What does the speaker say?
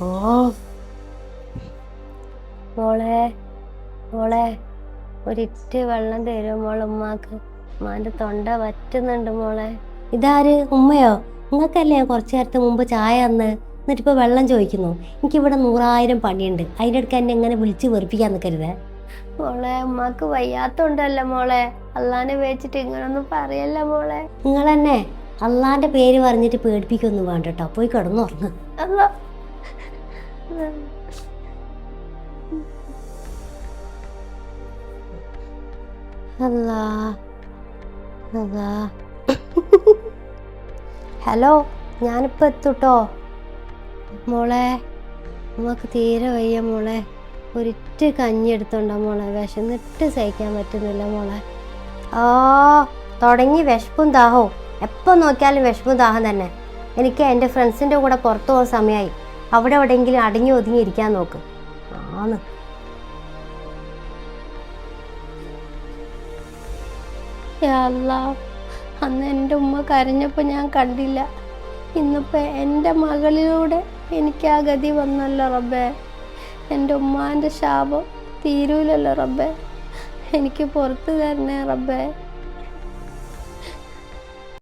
ഓ മോളെ മോളെ ഒരിറ്റ് വെള്ളം തരുമോ മോളെ ഉമ്മാക്ക്? ഉമ്മാന്റെ തൊണ്ട വറ്റുന്നുണ്ട് മോളെ. ഇതാര്? ഉമ്മയോ? നിങ്ങൾക്കല്ലേ ഞാൻ കുറച്ചു നേരത്തെ മുമ്പ് ചായ തന്ന്, എന്നിട്ടിപ്പോൾ വെള്ളം ചോദിക്കുന്നു? എനിക്കിവിടെ 100,000 പണിയുണ്ട്, അതിൻ്റെ അടുക്ക് എന്നെ എങ്ങനെ വിളിച്ച് വെറുപ്പിക്കാൻ നിൽക്കരുതേ മോളെ. ഉമ്മാക്ക് വയ്യാത്തോണ്ടല്ല മോളെ, അള്ളാനെ വെച്ചിട്ട് ഇങ്ങനൊന്നും പറയല്ല മോളെ. നിങ്ങൾ തന്നെ അള്ളാന്റെ പേര് പറഞ്ഞിട്ട് പേടിപ്പിക്കൊന്നും വേണ്ട കേട്ടോ. പോയി കിടന്നുറങ്ങ്. അല്ല അല്ലാ അല്ലാ. ഹലോ, ഞാനിപ്പോൾ എത്തൂട്ടോ മോളെ. നമുക്ക് തീരെ വയ്യ മോളെ. ഒരിറ്റ് കഞ്ഞി എടുത്തോണ്ടാ മോളെ, വിശന്നിട്ട് സഹിക്കാൻ പറ്റുന്നില്ല മോളെ. ഓ തുടങ്ങി വിശപ്പും ദാഹവും. എപ്പോൾ നോക്കിയാലും വിശപ്പും ദാഹം തന്നെ. എനിക്ക് എൻ്റെ ഫ്രണ്ട്സിൻ്റെ കൂടെ പുറത്തു പോകാൻ സമയമായി. അവിടെ എവിടെയെങ്കിലും അടങ്ങി ഒതുങ്ങി ഇരിക്കാൻ നോക്ക്. ആന്ന് അല്ലാ, അന്ന് എൻ്റെ ഉമ്മ കരഞ്ഞപ്പോൾ ഞാൻ കണ്ടില്ല. ഇന്നിപ്പോൾ എൻ്റെ മകളിലൂടെ എനിക്ക് ആ ഗതി വന്നല്ലോ റബ്ബേ. എൻ്റെ ഉമ്മാൻ്റെ ശാപം തീരൂലല്ലോ റബ്ബേ. എനിക്ക് പുറത്ത് തരണേ റബ്ബേ.